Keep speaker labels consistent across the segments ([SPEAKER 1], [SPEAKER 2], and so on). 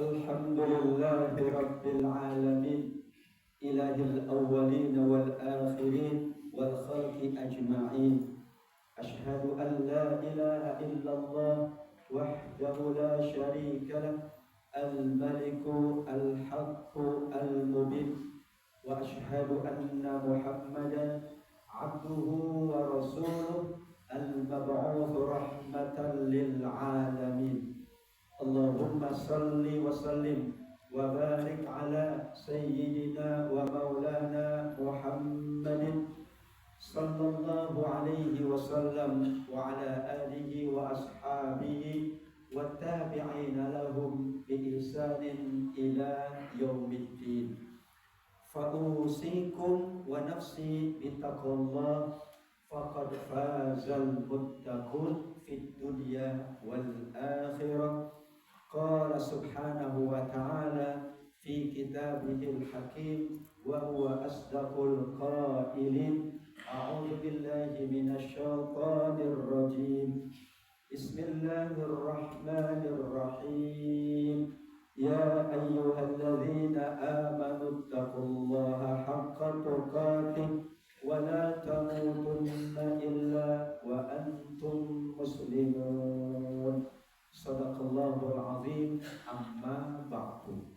[SPEAKER 1] الحمد لله رب العالمين إله الأولين والآخرين والخلق أجمعين. أشهد أن لا إله إلا الله وحده لا شريك له الملك الحق المبين، وأشهد أن محمدا عبده ورسوله المبعوث رحمة للعالمين. اللهم صل وسلم وبارك على سيدنا ومولانا محمد صلى الله عليه وسلم وعلى آله وأصحابه والتابعين لهم بإحسان إلى يوم الدين. فأوصيكم ونفسي بتقوى الله فقد فاز المتقون في الدنيا والآخرة. قال سبحانه وتعالى في كتابه الحكيم وهو أصدق القائلين: أعوذ بالله من الشيطان الرجيم. بسم الله الرحمن الرحيم. يا أيها الذين آمنوا اتقوا الله حق تقاته ولا تموتن إلا وأنتم مسلمون. Sadaqallahul azim. Amma ba'du.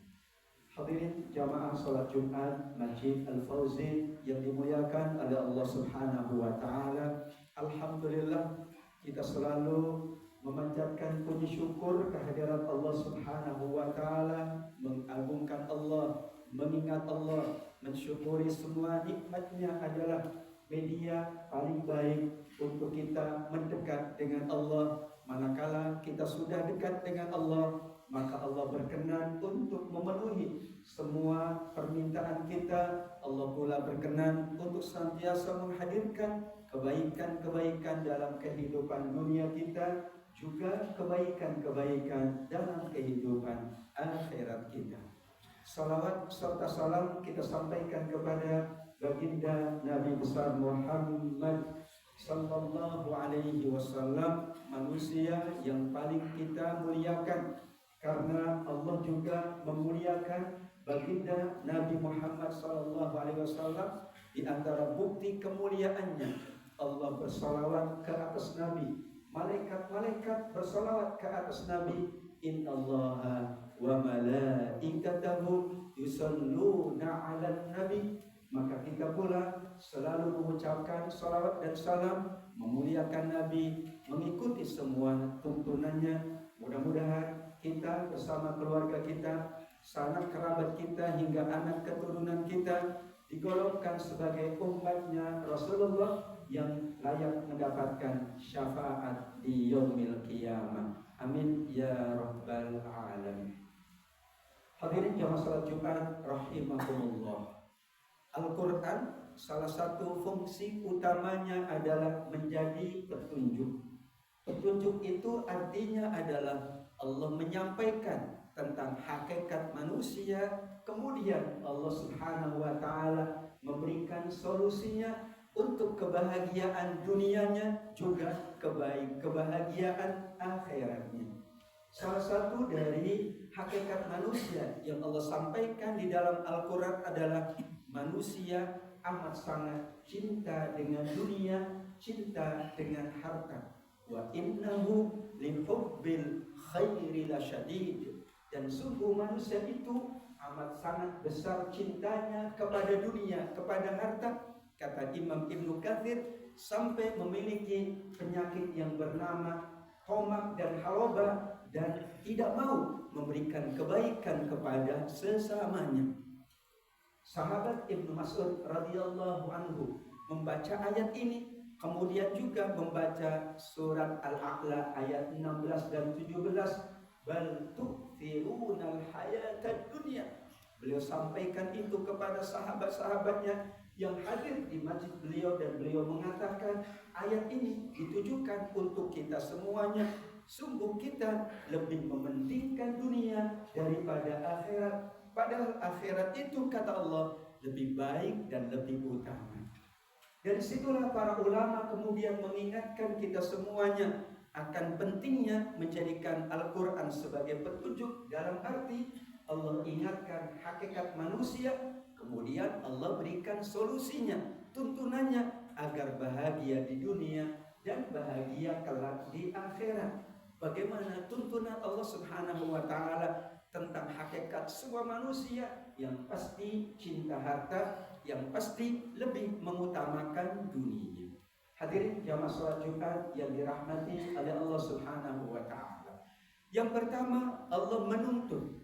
[SPEAKER 1] Hadirin jamaah salat Jumat Masjid Al-Fawzi yang dimuliakan oleh Allah Subhanahu wa taala. Alhamdulillah, kita selalu memanjatkan puji syukur kehadirat Allah Subhanahu wa taala, mengagungkan Allah, mengingat Allah, mensyukuri semua nikmatnya adalah media paling baik untuk kita mendekat dengan Allah. Manakala kita sudah dekat dengan Allah, maka Allah berkenan untuk memenuhi semua permintaan kita. Allah pula berkenan untuk senantiasa menghadirkan kebaikan-kebaikan dalam kehidupan dunia kita, juga kebaikan-kebaikan dalam kehidupan akhirat kita. Salawat serta salam kita sampaikan kepada baginda Nabi besar Muhammad sallallahu alaihi wasallam, manusia yang paling kita muliakan, karena Allah juga memuliakan baginda Nabi Muhammad sallallahu alaihi wasallam. Di antara bukti kemuliaannya, Allah bersalawat ke atas Nabi, malaikat-malaikat bersalawat ke atas Nabi. Innallaha wa malaikatahu yusalluna 'alan nabi. Maka kita pula selalu mengucapkan salawat dan salam, memuliakan Nabi, mengikuti semua tuntunannya. Mudah-mudahan kita bersama keluarga kita, sanak kerabat kita, hingga anak keturunan kita digolongkan sebagai umatnya Rasulullah yang layak mendapatkan syafaat di yaumil qiyamah. Amin ya rabbal alamin. Hadirin jamaah salat Jumat rahimakumullah. Al-Quran salah satu fungsi utamanya adalah menjadi petunjuk. Petunjuk itu artinya adalah Allah menyampaikan tentang hakikat manusia, kemudian Allah Subhanahu wa taala memberikan solusinya untuk kebahagiaan dunianya, juga kebahagiaan akhiratnya. Salah satu dari hakikat manusia yang Allah sampaikan di dalam Al-Quran adalah manusia amat sangat cinta dengan dunia, cinta dengan harta. Wa innahu lihubbil khairi lasyadid. Dan sungguh manusia itu amat sangat besar cintanya kepada dunia, kepada harta. Kata Imam Ibnu Katsir, sampai memiliki penyakit yang bernama tomak dan haloba, dan tidak mau memberikan kebaikan kepada sesamanya. Sahabat Ibnu Mas'ud radhiyallahu anhu membaca ayat ini, kemudian juga membaca surat Al-A'la ayat 16 dan 17. Bal tu'thirunal hayatad dunya. Beliau sampaikan itu kepada sahabat-sahabatnya yang hadir di masjid beliau, dan beliau mengatakan ayat ini ditujukan untuk kita semuanya. Sungguh kita lebih mementingkan dunia daripada akhirat. Padahal akhirat itu, kata Allah, lebih baik dan lebih utama. Dari situlah para ulama kemudian mengingatkan kita semuanya akan pentingnya menjadikan Al-Quran sebagai petunjuk, dalam arti Allah ingatkan hakikat manusia, kemudian Allah berikan solusinya, tuntunannya agar bahagia di dunia dan bahagia kelak di akhirat. Bagaimana tuntunan Allah Subhanahu wa Ta'ala tentang hakikat semua manusia? Yang pasti cinta harta, yang pasti lebih mengutamakan dunia. Hadirin jamaah salat Jumat yang dirahmati oleh Allah Subhanahu wa Ta'ala. Yang pertama, Allah menuntut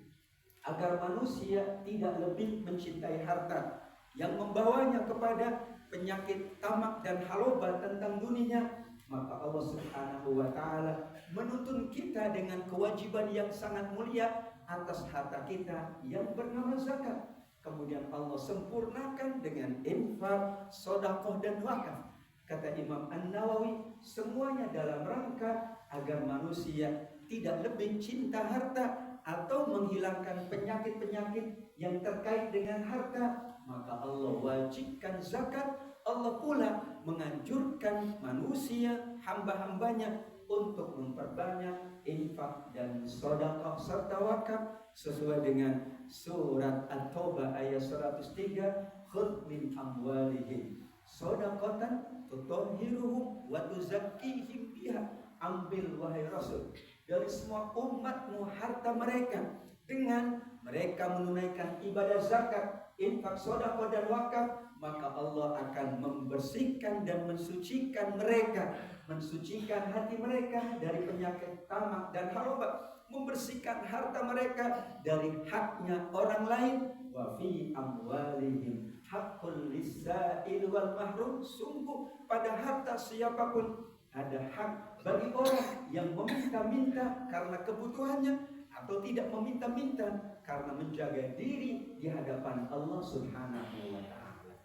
[SPEAKER 1] agar manusia tidak lebih mencintai harta yang membawanya kepada penyakit tamak dan haloba tentang dunia. Maka Allah Subhanahu wa Ta'ala menuntun kita dengan kewajiban yang sangat mulia atas harta kita yang bernama zakat. Kemudian Allah sempurnakan dengan infak, sedekah dan wakaf. Kata Imam An-Nawawi, semuanya dalam rangka agar manusia tidak lebih cinta harta atau menghilangkan penyakit-penyakit yang terkait dengan harta. Maka Allah wajibkan zakat. Allah pula menganjurkan manusia, hamba-hambanya untuk memperbanyak infak dan sedekah serta wakaf sesuai dengan surat At-Taubah ayat 103, khudh min amwalihim shadaqatan tutahhiruhum wa tuzakkihim biha. Ambil wahai Rasul dari semua umatmu harta mereka dengan mereka menunaikan ibadah zakat, infak, sedekah dan wakaf, maka Allah akan membersihkan dan mensucikan mereka, mensucikan hati mereka dari penyakit tamak dan haroba, membersihkan harta mereka dari haknya orang lain. Wa fi amwalihim haqqul lis-sa'il wal mahrum. Sungguh pada harta siapapun ada hak bagi orang yang meminta-minta karena kebutuhannya atau tidak meminta-minta karena menjaga diri di hadapan Allah Subhanahu wa Ta'ala.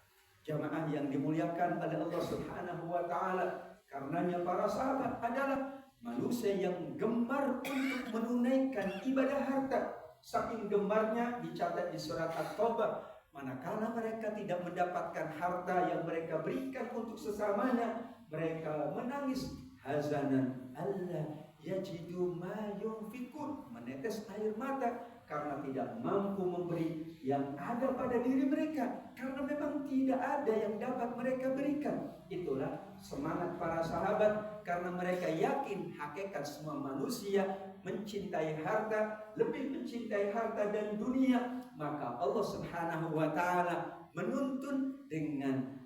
[SPEAKER 1] Jamaah yang dimuliakan oleh Allah Subhanahu wa Ta'ala, karenanya para sahabat adalah manusia yang gemar untuk menunaikan ibadah harta. Saking gemarnya dicatat di surat At-Taubah, manakala mereka tidak mendapatkan harta yang mereka berikan untuk sesamanya, mereka menangis hazanan alla yajidu ma yunfikun, menetes air mata karena tidak mampu memberi yang ada pada diri mereka, karena memang tidak ada yang dapat mereka berikan. Itulah semangat para sahabat, karena mereka yakin hakikat semua manusia mencintai harta, lebih mencintai harta dan dunia. Maka Allah Subhanahu wa Ta'ala menuntun dengan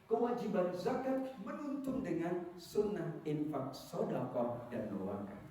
[SPEAKER 1] kewajiban zakat, menuntun dengan sunnah infak, sedekah dan wakaf.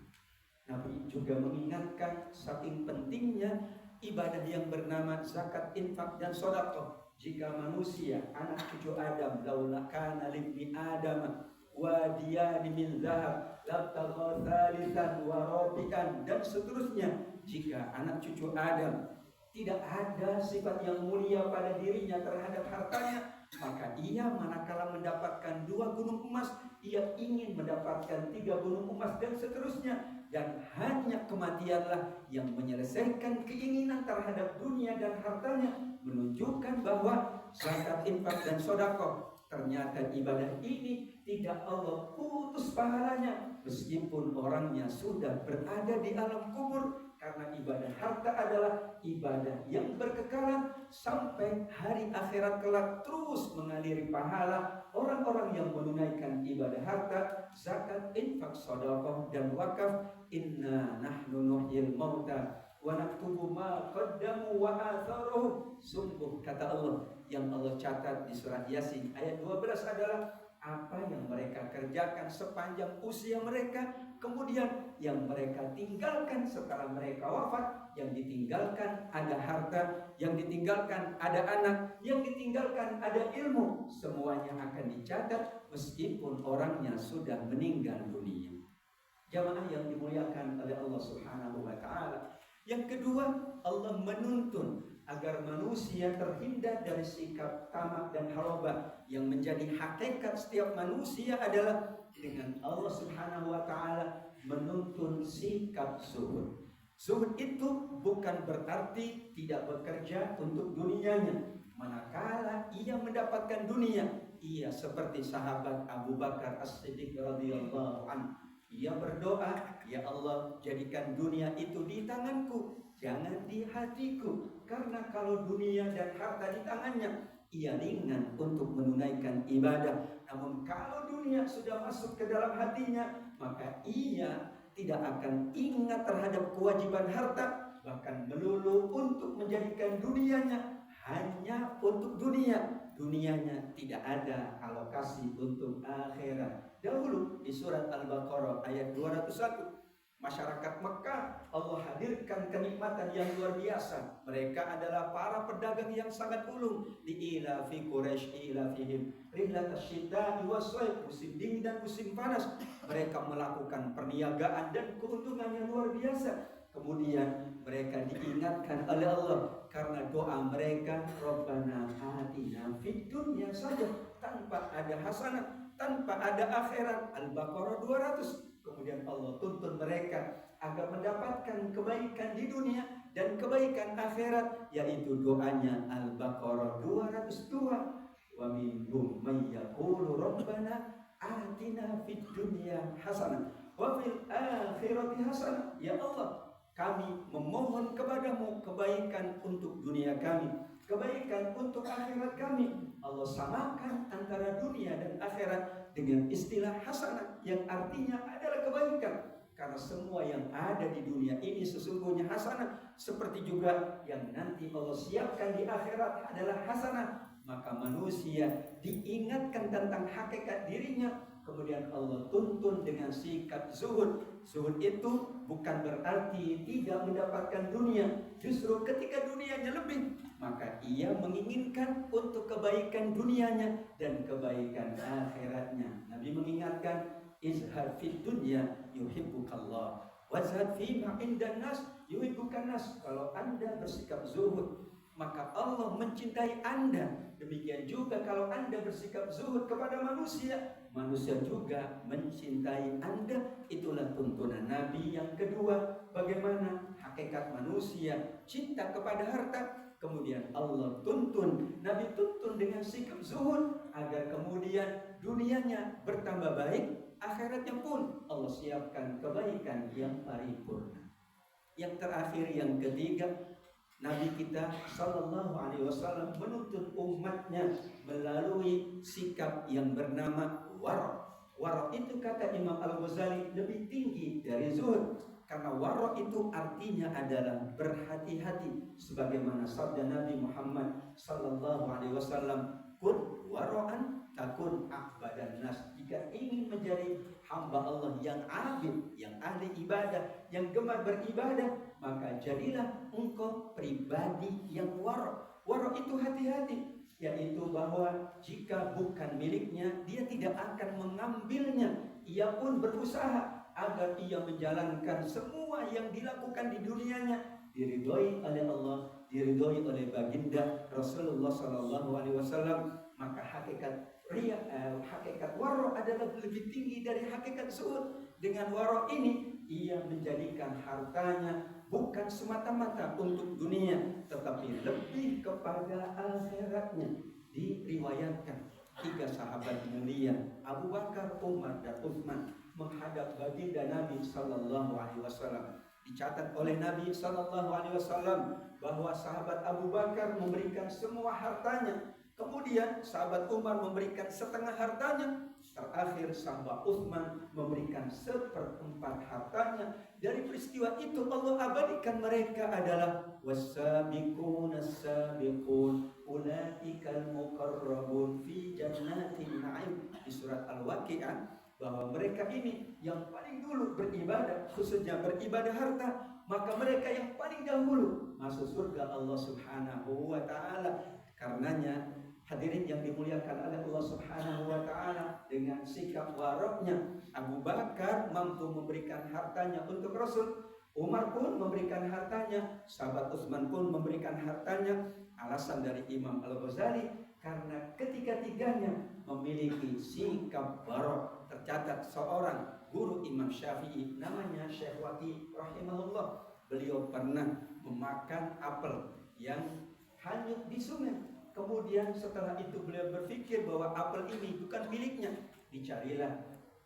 [SPEAKER 1] Nabi juga mengingatkan saking pentingnya ibadah yang bernama zakat, infak dan sedekah. Jika manusia, anak cucu Adam, laula kana libni Adam wadiyani min zahab labtagha thalithan wa rabi'an, dan seterusnya. Jika anak cucu Adam tidak ada sifat yang mulia pada dirinya terhadap hartanya, maka ia manakala mendapatkan 2 gunung emas, ia ingin mendapatkan 3 gunung emas dan seterusnya. Dan hanya kematianlah yang menyelesaikan keinginan terhadap dunia dan hartanya. Menunjukkan bahwa zakat, infak dan sedekah, ternyata ibadah ini tidak Allah putus pahalanya meskipun orangnya sudah berada di alam kubur. Karena ibadah harta adalah ibadah yang berkekalan sampai hari akhirat kelak, terus mengaliri pahala orang-orang yang menunaikan ibadah harta, zakat, infak, sedekah dan wakaf. Inna nahnu nuhyil mauta wa naktubu ma qaddamu wa atharuhum. Sungguh kata Allah, yang Allah catat di surat Yasin ayat 12 adalah apa yang mereka kerjakan sepanjang usia mereka, kemudian yang mereka tinggalkan setelah mereka wafat. Yang ditinggalkan ada harta, yang ditinggalkan ada anak, yang ditinggalkan ada ilmu. Semuanya akan dicatat meskipun orangnya sudah meninggal dunia. Jamaah yang dimuliakan oleh Allah Subhanahu wa Ta'ala. Yang kedua, Allah menuntun agar manusia terhindar dari sikap tamak dan haroba. Yang menjadi hakikat setiap manusia adalah dengan Allah Subhanahu wa Ta'ala menuntun sikap zuhud. Zuhud itu bukan berarti tidak bekerja untuk dunianya. Manakala ia mendapatkan dunia, ia seperti sahabat Abu Bakar As-Siddiq radhiyallahu anhu. Ia berdoa, ya Allah, jadikan dunia itu di tanganku, jangan di hatiku. Karena kalau dunia dan harta di tangannya, ia ringan untuk menunaikan ibadah. Namun kalau dunia sudah masuk ke dalam hatinya, maka ia tidak akan ingat terhadap kewajiban harta, bahkan melulu untuk menjadikan dunianya hanya untuk dunia. Dunianya tidak ada alokasi untuk akhirat. Dahulu di surat Al-Baqarah ayat 201, masyarakat Mekah Allah hadirkan kenikmatan yang luar biasa. Mereka adalah para pedagang yang sangat ulung. Di ilafi Quraisy ilafihim rihlatasy syita'i was-shayf, musim dingin dan musim panas. Mereka melakukan perniagaan dan keuntungan yang luar biasa. Kemudian mereka diingatkan oleh Allah karena doa mereka, Rabbana atina fid dunya saja, tanpa ada hasanah, tanpa ada akhirat. Al-Baqarah 200. Kemudian Allah tuntun mereka agar mendapatkan kebaikan di dunia dan kebaikan akhirat, yaitu doanya Al-Baqarah 202. Wa minhum may yaqulu rabbana atina fid dunya hasanah wa fil akhirati hasanah. Ya Allah, kami memohon kepadamu kebaikan untuk dunia kami, kebaikan untuk akhirat kami. Allah samakan antara dunia dan akhirat dengan istilah hasanah, yang artinya adalah kebaikan. Karena semua yang ada di dunia ini sesungguhnya hasanah, seperti juga yang nanti Allah siapkan di akhirat adalah hasanah. Maka manusia diingatkan tentang hakikat dirinya. Kemudian Allah tuntun dengan sikap zuhud. Zuhud itu bukan berarti tidak mendapatkan dunia. Justru ketika dunianya lebih, maka ia menginginkan untuk kebaikan dunianya dan kebaikan akhiratnya. Nabi mengingatkan, izhad fid dunya yuhibbukallah, wazhad fi ma indan nas yuhibbukan nas. Kalau Anda bersikap zuhud, maka Allah mencintai Anda. Demikian juga kalau Anda bersikap zuhud kepada manusia, manusia juga mencintai Anda. Itulah tuntunan Nabi yang kedua, bagaimana hakikat manusia cinta kepada harta. Kemudian Allah tuntun, Nabi tuntun dengan sikap zuhud agar kemudian dunianya bertambah baik, akhiratnya pun Allah siapkan kebaikan yang paripurna. Yang terakhir, yang ketiga, Nabi kita Sallallahu Alaihi Wasallam menuntut umatnya melalui sikap yang bernama wara'. Wara' itu kata Imam Al-Ghazali lebih tinggi dari zuhud, karena wara' itu artinya adalah berhati-hati, sebagaimana sabda Nabi Muhammad Sallallahu Alaihi Wasallam, kun wara'an takun ahbadan nas. Jika ingin menjadi hamba Allah yang abid, yang ahli ibadah, yang gemar beribadah, maka jadilah engkau pribadi yang wara'. Wara' itu hati-hati, yaitu bahwa jika bukan miliknya, dia tidak akan mengambilnya. Ia pun berusaha agar ia menjalankan semua yang dilakukan di dunianya diridhoi oleh Allah, diridhoi oleh baginda Rasulullah Sallallahu Alaihi Wasallam. Maka hakikat hakikat wara' adalah lebih tinggi dari hakikat zuhud. Dengan wara' ini ia menjadikan hartanya bukan semata-mata untuk dunia, tetapi lebih kepada akhiratnya. Diriwayatkan 3 sahabat mulia, Abu Bakar, Umar, dan Utsman, menghadap baginda Nabi Sallallahu Alaihi Wasallam. Dicatat oleh Nabi Sallallahu Alaihi Wasallam bahwa sahabat Abu Bakar memberikan semua hartanya, kemudian sahabat Umar memberikan setengah hartanya, terakhir sahabat Utsman memberikan 1/4 hartanya. Dari peristiwa itu Allah abadikan mereka adalah was-sabiqun as-sabiqun ulaikal muqarrabun fi jannatin na'im. Di surat Al-Waqiah, bahwa mereka ini yang paling dulu beribadah, khususnya beribadah harta, maka mereka yang paling dahulu masuk surga Allah Subhanahu wa ta'ala. Karenanya hadirin yang dimuliakan oleh Allah Subhanahu wa ta'ala, dengan sikap waroknya, Abu Bakar mampu memberikan hartanya untuk Rasul, Umar pun memberikan hartanya, sahabat Utsman pun memberikan hartanya. Alasan dari Imam Al-Ghazali, karena ketiga-tiganya memiliki sikap warok. Tercatat seorang guru Imam Syafi'i, namanya Syekh Waqi rahimahullah. Beliau pernah memakan apel yang hanyut di sungai. Kemudian setelah itu beliau berpikir bahwa apel ini bukan miliknya. Dicarilah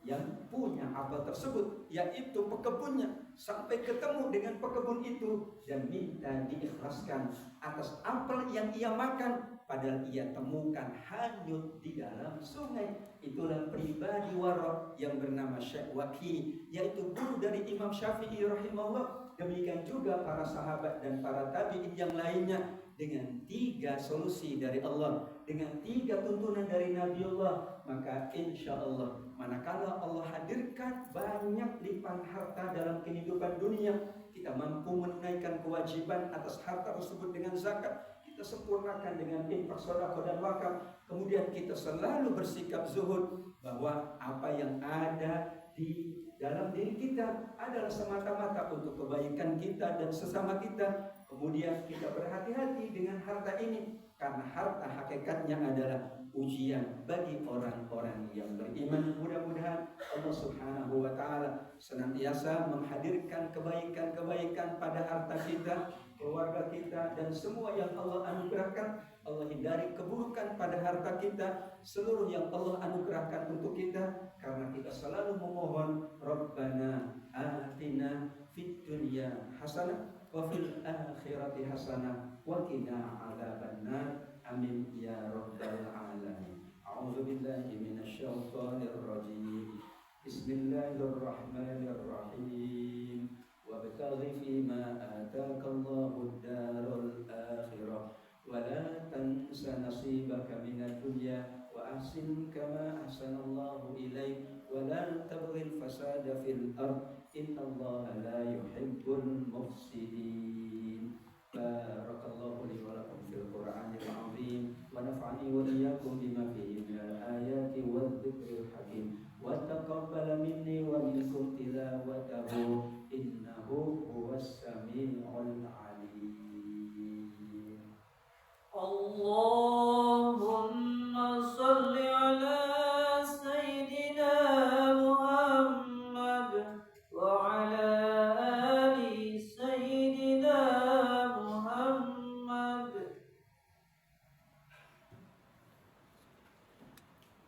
[SPEAKER 1] yang punya apel tersebut, yaitu pekebunnya. Sampai ketemu dengan pekebun itu dan minta diikhlaskan atas apel yang ia makan. Padahal ia temukan hanyut di dalam sungai. Itulah pribadi wara yang bernama Syekh Waqi, yaitu guru dari Imam Syafi'i rahimahullah. Demikian juga para sahabat dan para tabi'in yang lainnya. Dengan 3 solusi dari Allah, dengan 3 tuntunan dari Nabiullah, maka insya Allah manakala Allah hadirkan banyak limpahan harta dalam kehidupan dunia, kita mampu menunaikan kewajiban atas harta tersebut dengan zakat, kita sempurnakan dengan infak, sedekah dan wakaf. Kemudian kita selalu bersikap zuhud bahwa apa yang ada di dalam diri kita adalah semata-mata untuk kebaikan kita dan sesama kita. Kemudian kita berhati-hati dengan harta ini, karena harta hakikatnya adalah ujian bagi orang-orang yang beriman. Mudah-mudahan Allah Subhanahu wa Ta'ala senantiasa menghadirkan kebaikan-kebaikan pada harta kita, keluarga kita, dan semua yang Allah anugerahkan. Allah hindari keburukan pada harta kita, seluruh yang Allah anugerahkan untuk kita, karena kita selalu memohon Rabbana atina fid dunya hasanah wa fil akhirati hasanah wa qina adzabannar. Amin ya rabbal alamin. A'udzu billahi minasyaitonir rajim. Bismillahirrahmanirrahim. Wabtaghi fima ataakallahu ad-darul akhirah wa la tansa nasibaka minad dunya wa ahsin kama ahsanallahu ilaik wa la tabghil fasada fil ard innallaha la yuhibbul mufsidin. Barakallahu li wa lakum fil Qur'anil azim wa nafa'ani wa iyyakum bima fihi minal ayati wadh-dhikril hakim wa taqabbala minni wa minkum tilawatahu innahu huwas sami'ul alim.
[SPEAKER 2] Allahumma salli ala sayyidina Muhammad wa ala ali sayyidina Muhammad.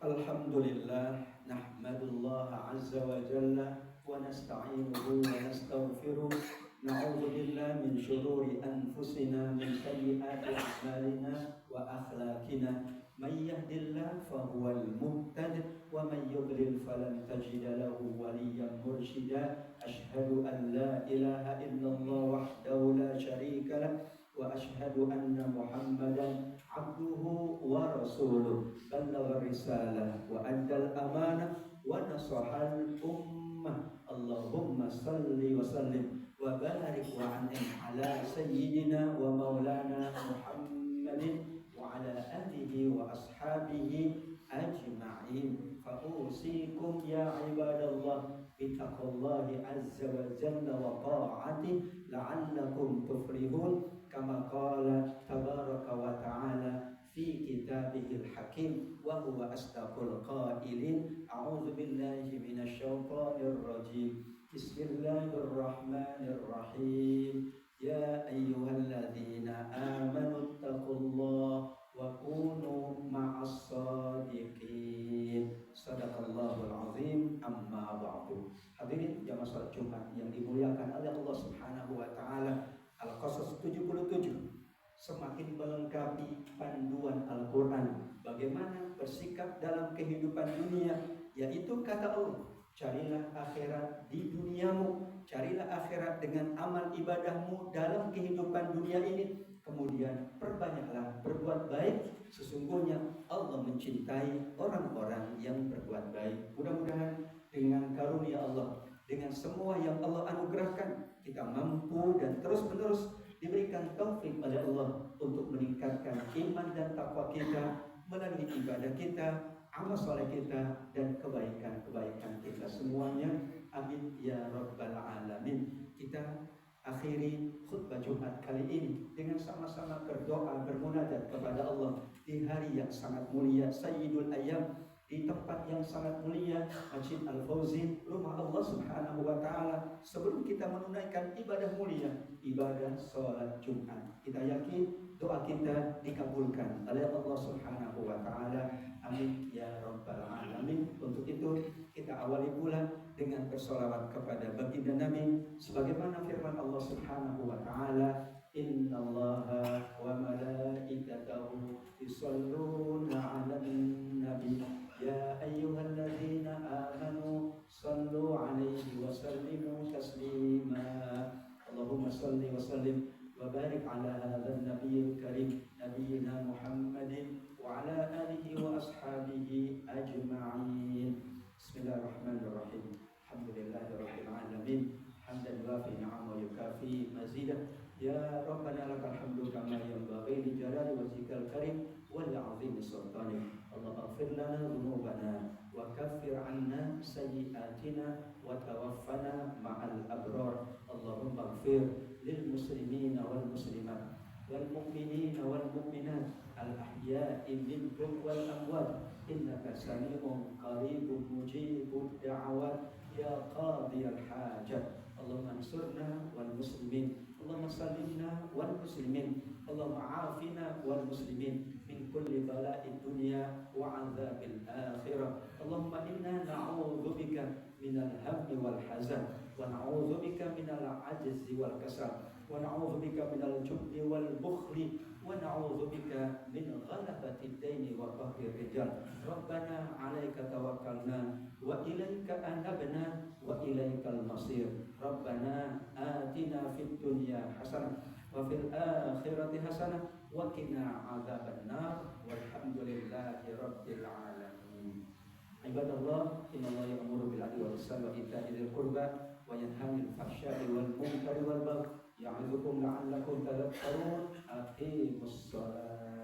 [SPEAKER 1] Alhamdulillah, nahmadullah azza wa jalla wa nasta'inuhu wa nastaghfiruh. Na'udzu billahi min syururi anfusina min sayyiati a'malina wa akhlaqina. May yahdihillahu fahuwal muhtadi wa may yudlil falan tajida lahu waliyyan mursyida. Asyhadu an la ilaha illallah wahdahu la syarika lah wa asyhadu anna Muhammadan abduhu wa rasuluh. Ballagha risalah wa addal amanah wa nasahal ummah. Allahumma salli wa sallim wa barik wa an'im ala sayyidina wa maulana Muhammadin wa ala alihi wa ashabihi ajma'in. Fa usikum ya ibadallah bittaqwallahi azza wa jalla wa ta'atihi la'allakum tuflihun, kama qala tabaraka wa ta'ala fi kitabihil hakim wa huwa asdaqul qailin. A'udzu billahi minasyaitonir rajim. Bismillahirrahmanirrahim. Ya ayyuhalladzina amanu taqullaha wa kunu ma'as shadiqin. Sadaqallahul azim. Amma ba'du. Hadirin jamaah salat Jumat yang dimuliakan oleh Allah Subhanahu wa taala, Al-Qasas 77 semakin melengkapi panduan Al-Qur'an bagaimana bersikap dalam kehidupan dunia, yaitu kata Allah, carilah akhirat di duniamu, carilah akhirat dengan amal ibadahmu dalam kehidupan dunia ini. Kemudian perbanyaklah berbuat baik, sesungguhnya Allah mencintai orang-orang yang berbuat baik. Mudah-mudahan dengan karunia Allah, dengan semua yang Allah anugerahkan, kita mampu dan terus-menerus diberikan taufik oleh Allah untuk meningkatkan iman dan takwa kita melalui ibadah kita, amal soleh kita, dan kebaikan-kebaikan kita semuanya. Amin ya rabbal alamin. Kita akhiri khutbah Jumat kali ini dengan sama-sama berdoa, bermunajat kepada Allah di hari yang sangat mulia, Sayyidul Ayyam, di tempat yang sangat mulia, Masjid Al-Fauzin, rumah Allah Subhanahu wa taala, sebelum kita menunaikan ibadah mulia, ibadah sholat Jumat. Kita yakin doa kita dikabulkan oleh Allah Subhanahu wa taala. Amin ya rabbal alamin. Untuk itu kita awali pula dengan bersolawat kepada baginda Nabi sebagaimana firman Allah Subhanahu wa taala, innallaha wa malaikatahu yusholluna 'alan nabi ya ayyuhalladzina amanu shallu 'alaihi wa sallimu taslima. Allahumma shalli wa sallim wa barik 'ala hadzal nabiyil karim nabiyyina Muhammadin wa 'ala alihi wa ashabihi ajma'in. Bismillahirrahmanirrahim. Alhamdulillahirabbil alamin. Hamdan yuafi ni'amahu wa yukafi mazidah. Ya Rabbana lakal hamdu kama yanbaghi li jalali wajhikal karim wa li 'azimi sultanik. Allahumma ighfir lana dhunubana wa kaffir 'anna sayyi'atina wa tawaffana ma'al abrar. Allahumma ighfir lil muslimina wal muslimat wal mu'minina wal mu'minat al ahya'i minhum wal amwat innaka sami'un qaribun mujibud da'awat ya qadiyal hajat. Allahumma ansurna wal muslimin, Allahumma salimna wal muslimin, Allahumma afina wal muslimin min kulli bala'id dunya wa 'adzabil akhirah. Allahumma inna na'udzubika minal hammi wal hazan wa na'udzubika minal ajzi wal kasal wa na'udzubika minal jubni wal bukhli wa na'udzubika min ghalabatid daini wa qahrir rijal. Rabbana 'alaika tawakkalna wa ilaika anabna wa ilaikal masir. Rabbana atina fid dunya hasanah wa fil akhirati hasanah wa qina adzabannar walhamdulillahi rabbil alamin. Ibadallah, innallaha ya'muru bil 'adli wal ihsani wa ita'i dzil qurba wa yanha 'anil fahsya'i wal munkari wal baghi ya'idzukum la'allakum tadhakkarun. Aqimus shalah.